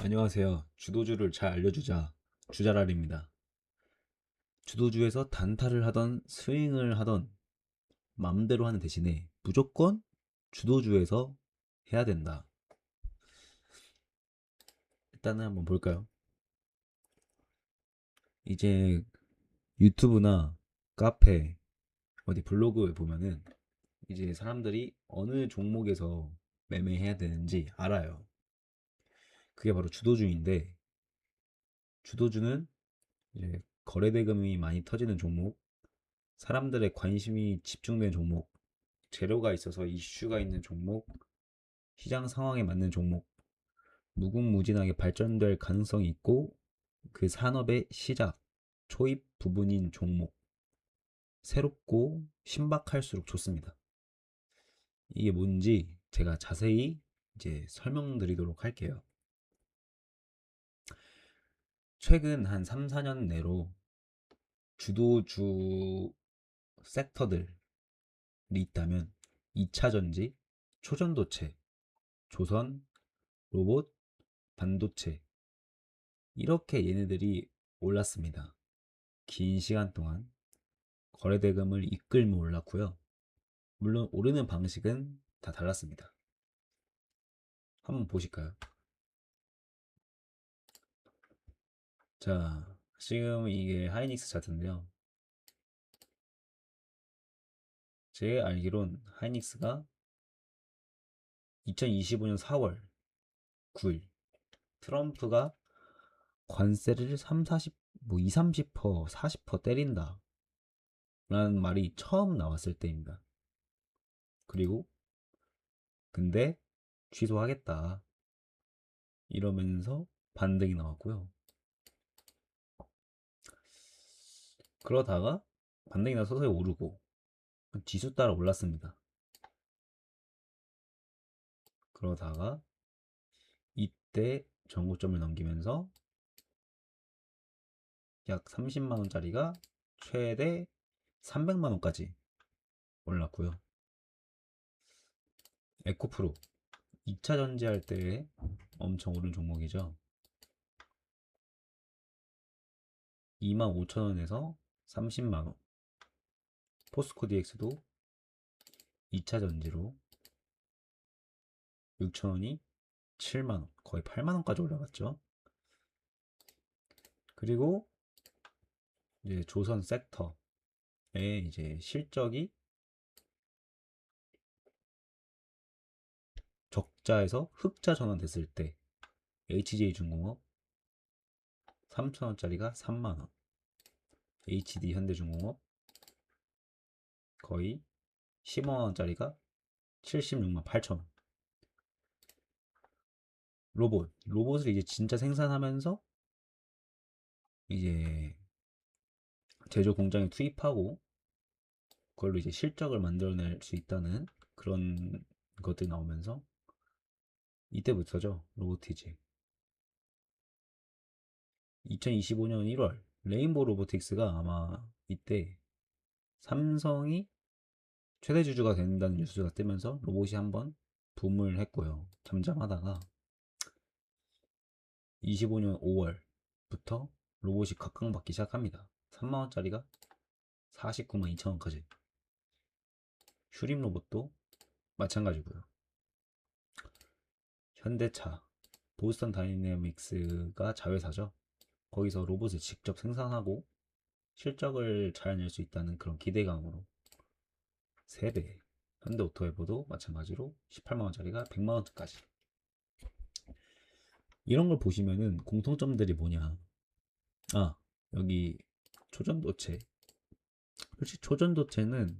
안녕하세요. 주도주를 잘 알려주자. 주자랄입니다. 주도주에서 단타를 하던 스윙을 하던 맘대로 하는 대신에 무조건 주도주에서 해야 된다. 일단은 한번 볼까요? 이제 유튜브나 카페, 어디 블로그에 보면은 이제 사람들이 어느 종목에서 매매해야 되는지 알아요. 그게 바로 주도주인데, 주도주는 이제 거래대금이 많이 터지는 종목, 사람들의 관심이 집중된 종목, 재료가 있어서 이슈가 있는 종목, 시장 상황에 맞는 종목, 무궁무진하게 발전될 가능성이 있고 그 산업의 시작, 초입 부분인 종목, 새롭고 신박할수록 좋습니다. 이게 뭔지 제가 자세히 이제 설명드리도록 할게요. 최근 한 3, 4년 내로 주도주 섹터들이 있다면 2차전지, 초전도체, 조선, 로봇, 반도체, 이렇게 얘네들이 올랐습니다. 긴 시간 동안 거래대금을 이끌며 올랐고요. 물론 오르는 방식은 다 달랐습니다. 한번 보실까요? 자, 지금 이게 하이닉스 차트인데요. 제 알기론 하이닉스가 2025년 4월 9일 트럼프가 관세를 3, 40, 뭐 2, 30%, 40% 때린다 라는 말이 처음 나왔을 때입니다. 그리고 근데 취소하겠다 이러면서 반등이 나왔고요. 그러다가 반등이 나서 서서히 오르고 지수 따라 올랐습니다. 그러다가 이때 전고점을 넘기면서 약 30만원짜리가 최대 300만원까지 올랐고요. 에코프로 2차 전지할 때 엄청 오른 종목이죠. 25,000원에서 30만원. 포스코 DX도 2차 전지로 6,000원이 7만원, 거의 8만원까지 올라갔죠. 그리고 이제 조선 섹터의 이제 실적이 적자에서 흑자 전환됐을 때 HJ중공업 3,000원짜리가 3만원, HD 현대중공업 거의 15만원짜리가 76만 8천원. 로봇을 이제 진짜 생산하면서 이제 제조 공장에 투입하고 그걸로 이제 실적을 만들어낼 수 있다는 그런 것들이 나오면서 이때부터죠. 로보티지. 2025년 1월 레인보우 로보틱스가 아마 이때 삼성이 최대 주주가 된다는 뉴스가 뜨면서 로봇이 한번 붐을 했고요. 잠잠하다가 25년 5월부터 로봇이 각광받기 시작합니다. 3만원짜리가 49만 2천원까지. 휴림 로봇도 마찬가지고요. 현대차, 보스턴 다이내믹스가 자회사죠. 거기서 로봇을 직접 생산하고 실적을 잘 낼 수 있다는 그런 기대감으로 3배. 현대오토웨보도 마찬가지로 18만원짜리가 100만원까지. 이런 걸 보시면은 공통점들이 뭐냐. 아, 여기 초전도체. 솔직히 초전도체는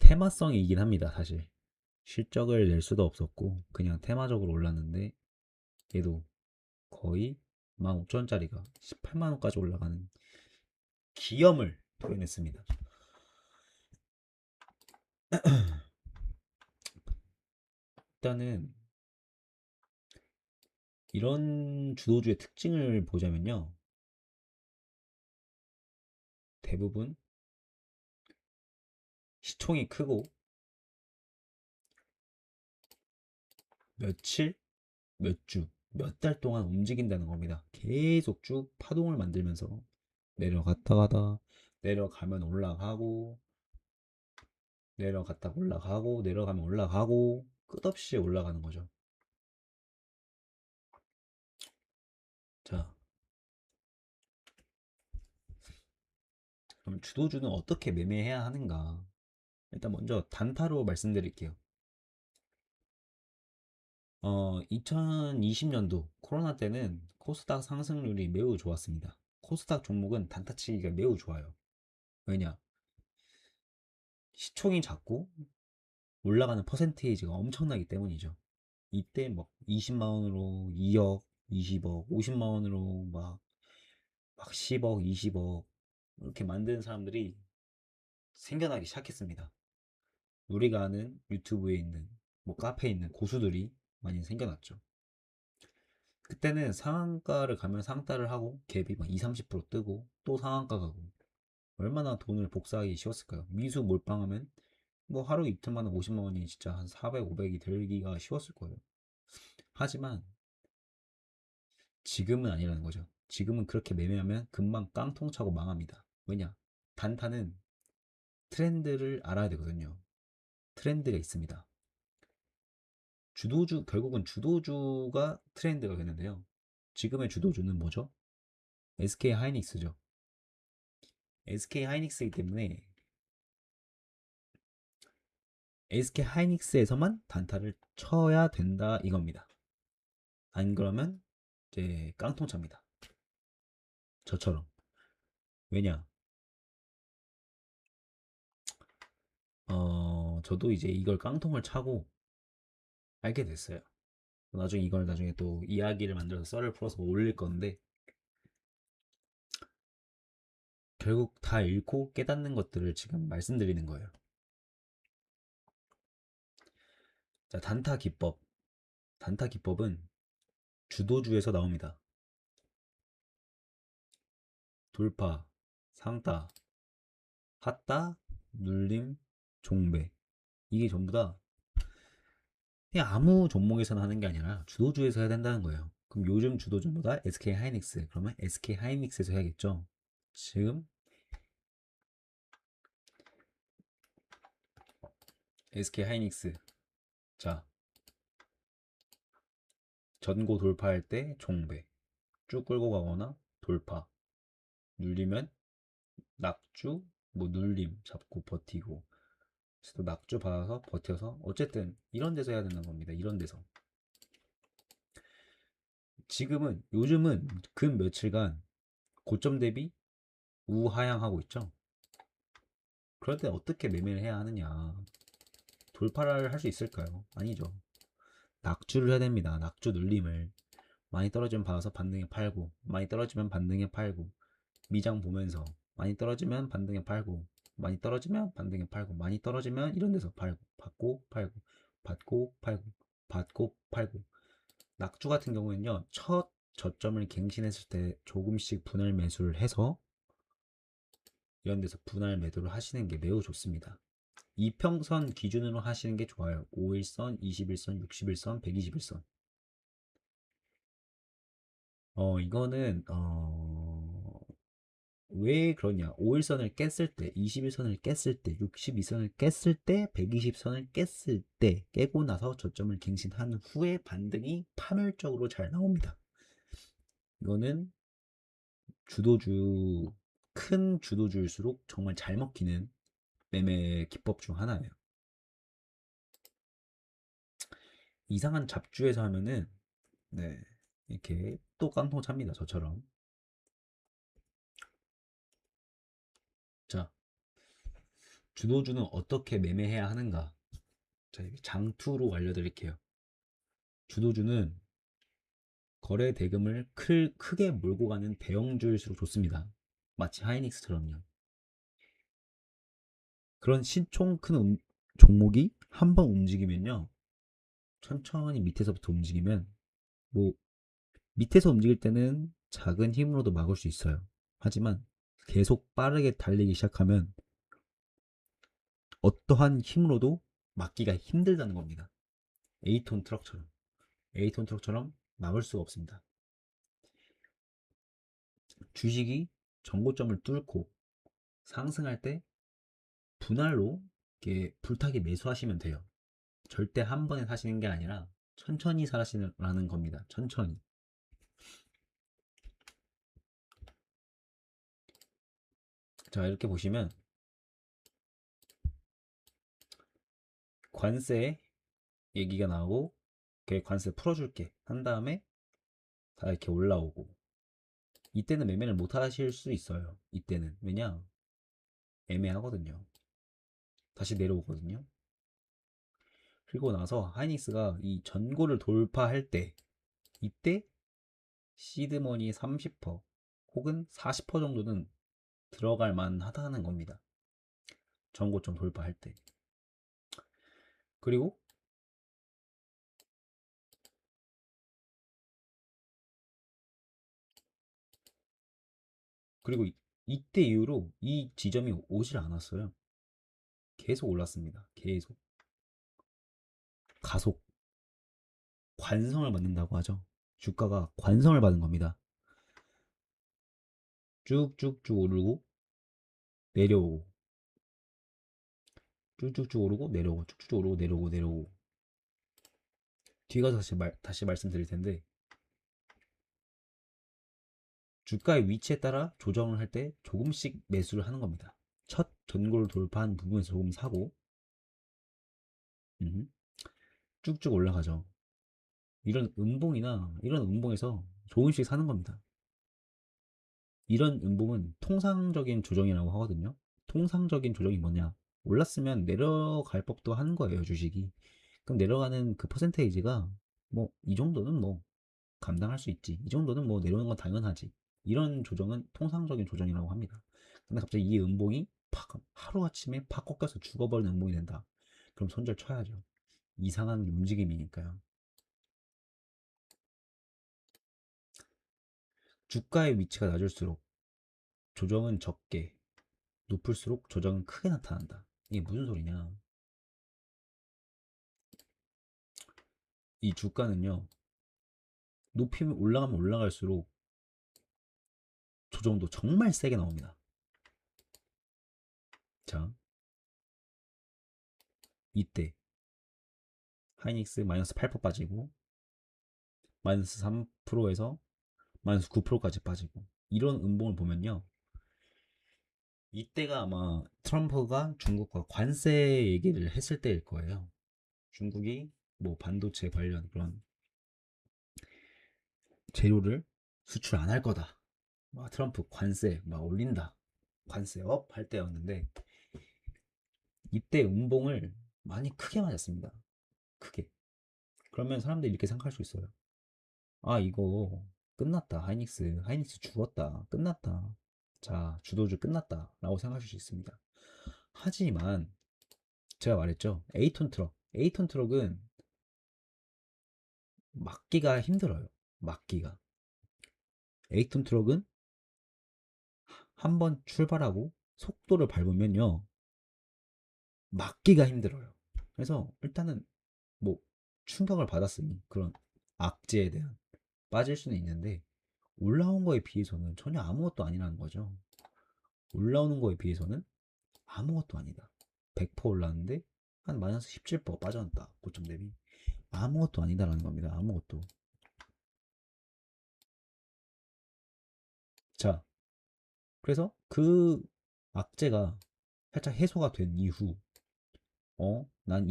테마성이긴 합니다, 사실. 실적을 낼 수도 없었고 그냥 테마적으로 올랐는데 얘도 거의 15,000원짜리가 18만원까지 올라가는 기염을 표현했습니다. 일단은 이런 주도주의 특징을 보자면요. 대부분 시총이 크고 며칠 몇 주, 몇 달 동안 움직인다는 겁니다. 계속 쭉 파동을 만들면서 내려갔다가다 내려가면 올라가고 내려갔다 올라가고 내려가면 올라가고 끝없이 올라가는 거죠. 자, 그럼 주도주는 어떻게 매매해야 하는가? 일단 먼저 단타로 말씀드릴게요. 2020년도 코로나 때는 코스닥 상승률이 매우 좋았습니다. 코스닥 종목은 단타치기가 매우 좋아요. 왜냐? 시총이 작고 올라가는 퍼센테이지가 엄청나기 때문이죠. 이때 막 20만 원으로 2억, 20억, 50만 원으로 막 10억, 20억 이렇게 만드는 사람들이 생겨나기 시작했습니다. 우리가 아는 유튜브에 있는 뭐 카페에 있는 고수들이 많이 생겨났죠. 그때는 상한가를 가면 상따를 하고 갭이 막 2, 30% 뜨고 또 상한가 가고 얼마나 돈을 복사하기 쉬웠을까요? 미수 몰빵하면 뭐 하루 이틀 만에 50만 원이 진짜 한 400, 500이 들기가 쉬웠을 거예요. 하지만 지금은 아니라는 거죠. 지금은 그렇게 매매하면 금방 깡통 차고 망합니다. 왜냐? 단타는 트렌드를 알아야 되거든요. 트렌드가 있습니다. 주도주, 결국은 주도주가 트렌드가 되는데요. 지금의 주도주는 뭐죠? SK 하이닉스죠. SK 하이닉스이기 때문에 SK 하이닉스에서만 단타를 쳐야 된다 이겁니다. 안 그러면 이제 깡통차입니다. 저처럼. 왜냐? 저도 이제 이걸 깡통을 차고 알게 됐어요. 나중에 이걸 나중에 또 이야기를 만들어서 썰을 풀어서 올릴 건데 결국 다 잃고 깨닫는 것들을 지금 말씀드리는 거예요. 자, 단타 기법. 단타 기법은 주도주에서 나옵니다. 돌파, 상따, 핫따, 눌림, 종배. 이게 전부 다 그냥 아무 종목에서나 하는 게 아니라 주도주에서 해야 된다는 거예요. 그럼 요즘 주도주보다 SK 하이닉스. 그러면 SK 하이닉스에서 해야겠죠. 지금 SK 하이닉스. 자, 전고 돌파할 때 종배. 쭉 끌고 가거나 돌파. 눌리면 낙주, 뭐 눌림 잡고 버티고. 또 낙주 받아서 버텨서 어쨌든 이런 데서 해야 되는 겁니다. 이런 데서. 지금은 요즘은 근 며칠간 고점 대비 우하향하고 있죠. 그럴 때 어떻게 매매를 해야 하느냐? 돌파를 할 수 있을까요? 아니죠. 낙주를 해야 됩니다. 낙주 눌림을 많이 떨어지면 받아서 반등에 팔고 많이 떨어지면 반등에 팔고 미장 보면서 많이 떨어지면 반등에 팔고 많이 떨어지면 반등에 팔고 많이 떨어지면 이런 데서 팔고 받고 팔고 받고 팔고 받고 팔고 낙주 같은 경우에는요 첫 저점을 갱신했을 때 조금씩 분할 매수를 해서 이런 데서 분할 매도를 하시는 게 매우 좋습니다. 이평선 기준으로 하시는 게 좋아요. 5일선, 21선, 61선, 121선. 이거는 왜 그러냐? 5일선을 깼을 때, 21선을 깼을 때, 62선을 깼을 때, 120선을 깼을 때 깨고 나서 저점을 갱신한 후에 반등이 파멸적으로 잘 나옵니다. 이거는 주도주 큰 주도주일수록 정말 잘 먹히는 매매 기법 중 하나예요. 이상한 잡주에서 하면은 네, 이렇게 또 깡통 찹니다. 저처럼. 자, 주도주는 어떻게 매매해야 하는가? 자, 여기 장투로 알려드릴게요. 주도주는 거래 대금을 크게 몰고 가는 대형주일수록 좋습니다. 마치 하이닉스처럼요. 그런 시총 큰 종목이 한 번 움직이면요. 천천히 밑에서부터 움직이면 뭐 밑에서 움직일 때는 작은 힘으로도 막을 수 있어요. 하지만 계속 빠르게 달리기 시작하면 어떠한 힘으로도 막기가 힘들다는 겁니다. 8톤 트럭처럼. 에이톤 트럭처럼 막을 수가 없습니다. 주식이 전고점을 뚫고 상승할 때 분할로 이렇게 불타기 매수하시면 돼요. 절대 한 번에 사시는 게 아니라 천천히 사시라는 겁니다. 천천히. 자, 이렇게 보시면 관세 얘기가 나오고, 관세 풀어줄게 한 다음에 다 이렇게 올라오고, 이때는 매매를 못 하실 수 있어요. 이때는. 왜냐? 애매하거든요. 다시 내려오거든요. 그리고 나서 하이닉스가 이 전고를 돌파할 때, 이때 시드머니 30% 혹은 40% 정도는 들어갈 만하다는 겁니다. 전고점 돌파할 때. 그리고 이때 이후로 이 지점이 오질 않았어요. 계속 올랐습니다. 계속. 가속. 관성을 받는다고 하죠. 주가가 관성을 받은 겁니다. 쭉쭉쭉 오르고 내려오고, 쭉쭉쭉 오르고 내려오고, 쭉쭉 오르고 내려오고 내려오고. 뒤에 가서 다시 말씀드릴 텐데, 주가의 위치에 따라 조정을 할 때 조금씩 매수를 하는 겁니다. 첫 전고를 돌파한 부분에서 조금 사고, 쭉쭉 올라가죠. 이런 음봉에서 조금씩 사는 겁니다. 이런 음봉은 통상적인 조정이라고 하거든요. 통상적인 조정이 뭐냐? 올랐으면 내려갈 법도 하는 거예요, 주식이. 그럼 내려가는 그 퍼센테이지가 뭐 이 정도는 뭐 감당할 수 있지. 이 정도는 뭐 내려오는 건 당연하지. 이런 조정은 통상적인 조정이라고 합니다. 근데 갑자기 이 음봉이 팍 하루아침에 팍 꺾여서 죽어버리는 음봉이 된다. 그럼 손절 쳐야죠. 이상한 움직임이니까요. 주가의 위치가 낮을수록 조정은 적게, 높을수록 조정은 크게 나타난다. 이게 무슨 소리냐? 이 주가는요, 높이 올라가면 올라갈수록 조정도 정말 세게 나옵니다. 자, 이때 하이닉스 마이너스 8% 빠지고, 마이너스 3%에서 마이너스 9%까지 빠지고, 이런 음봉을 보면요, 이때가 아마 트럼프가 중국과 관세 얘기를 했을 때일 거예요. 중국이 뭐 반도체 관련 그런 재료를 수출 안 할 거다. 막 트럼프 관세 막 올린다. 관세 업 할 때였는데, 이때 음봉을 많이 크게 맞았습니다. 크게. 그러면 사람들이 이렇게 생각할 수 있어요. 아, 이거 끝났다. 하이닉스 죽었다. 끝났다. 자, 주도주 끝났다. 라고 생각하실 수 있습니다. 하지만 제가 말했죠. 에이톤 트럭은 막기가 힘들어요. 막기가. 에이톤 트럭은 한번 출발하고 속도를 밟으면요, 막기가 힘들어요. 그래서 일단은 뭐 충격을 받았으니 그런 악재에 대한 빠질 수는 있는데, 올라온 거에 비해서는 전혀 아무것도 아니라는 거죠. 올라오는 거에 비해서는 아무것도 아니다. 100% 올랐는데 한 마이너스 17% 빠져났다. 고점 대비. 아무것도 아니다라는 겁니다. 아무것도. 자, 그래서 그 악재가 살짝 해소가 된 이후, 난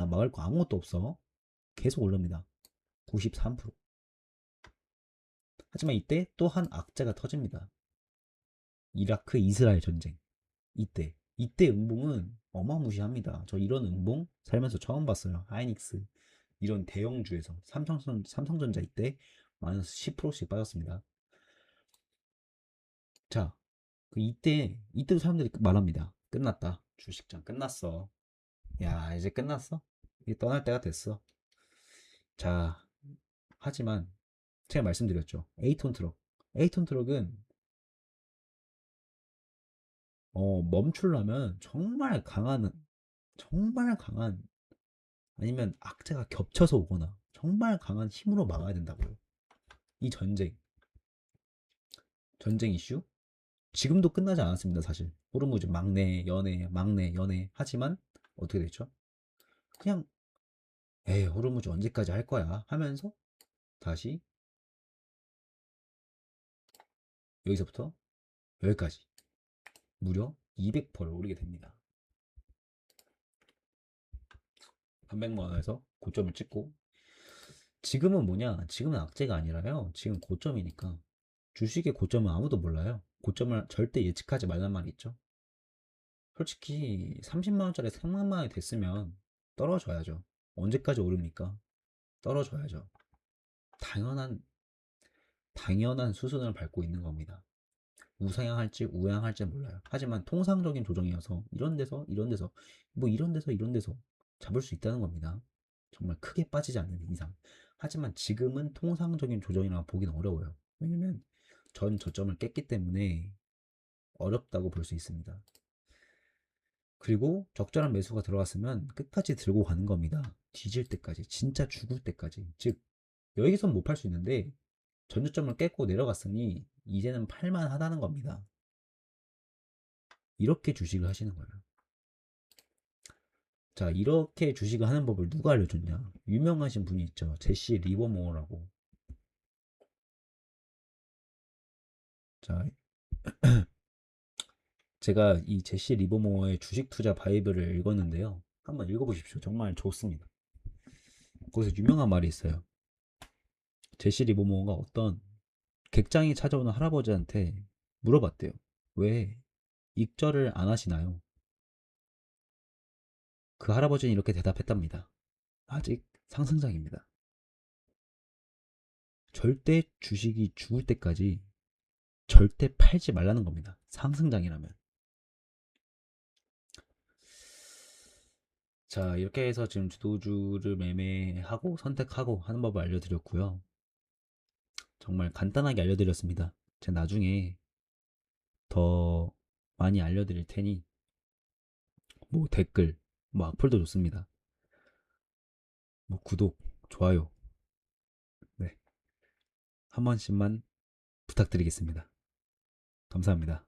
막을 거 아무것도 없어. 계속 오릅니다. 93%. 하지만 이때 또 한 악재가 터집니다. 이라크 이스라엘 전쟁. 이때 음봉은 어마무시합니다. 저 이런 음봉 살면서 처음 봤어요. 하이닉스 이런 대형주에서 삼성전자 이때 마이너스 10%씩 빠졌습니다. 자, 이때도 사람들이 말합니다. 끝났다. 주식장 끝났어. 야, 이제 끝났어. 이제 떠날 때가 됐어. 자, 하지만 제가 말씀드렸죠. 에이톤 트럭은 멈추려면 정말 강한, 아니면 악재가 겹쳐서 오거나 정말 강한 힘으로 막아야 된다고요. 이 전쟁 이슈 지금도 끝나지 않았습니다. 사실 호르무즈 막내 연애 막내 연애 하지만 어떻게 됐죠? 그냥 에이 호르무즈 언제까지 할 거야 하면서 다시 여기서부터 여기까지 무려 200%를 오르게 됩니다. 300만 원에서 고점을 찍고 지금은 뭐냐? 지금은 악재가 아니라요. 지금 고점이니까 주식의 고점은 아무도 몰라요. 고점을 절대 예측하지 말란 말이 있죠. 솔직히 30만 원짜리 3만 원이 됐으면 떨어져야죠. 언제까지 오릅니까? 떨어져야죠. 당연한 당연한 수순을 밟고 있는 겁니다. 우상향할지 우양할지 몰라요. 하지만 통상적인 조정이어서 이런 데서 뭐 이런 데서 잡을 수 있다는 겁니다. 정말 크게 빠지지 않는 이상. 하지만 지금은 통상적인 조정이라 보기는 어려워요. 왜냐면 전 저점을 깼기 때문에 어렵다고 볼 수 있습니다. 그리고 적절한 매수가 들어갔으면 끝까지 들고 가는 겁니다. 뒤질 때까지, 진짜 죽을 때까지. 즉 여기선 못 팔 수 있는데 전저점을 깼고 내려갔으니 이제는 팔만 하다는 겁니다. 이렇게 주식을 하시는 거예요. 자, 이렇게 주식을 하는 법을 누가 알려줬냐? 유명하신 분이 있죠. 제시 리버모어라고. 자, 제가 이 제시 리버모어의 주식 투자 바이블을 읽었는데요. 한번 읽어보십시오. 정말 좋습니다. 거기서 유명한 말이 있어요. 제시 리버모어가 어떤 객장이 찾아오는 할아버지한테 물어봤대요. 왜 익절을 안 하시나요? 그 할아버지는 이렇게 대답했답니다. 아직 상승장입니다. 절대 주식이 죽을 때까지 절대 팔지 말라는 겁니다. 상승장이라면. 자, 이렇게 해서 지금 주도주를 매매하고 선택하고 하는 법을 알려드렸고요. 정말 간단하게 알려드렸습니다. 제가 나중에 더 많이 알려드릴 테니 뭐 댓글, 뭐 악플도 좋습니다. 뭐 구독, 좋아요, 네, 한 번씩만 부탁드리겠습니다. 감사합니다.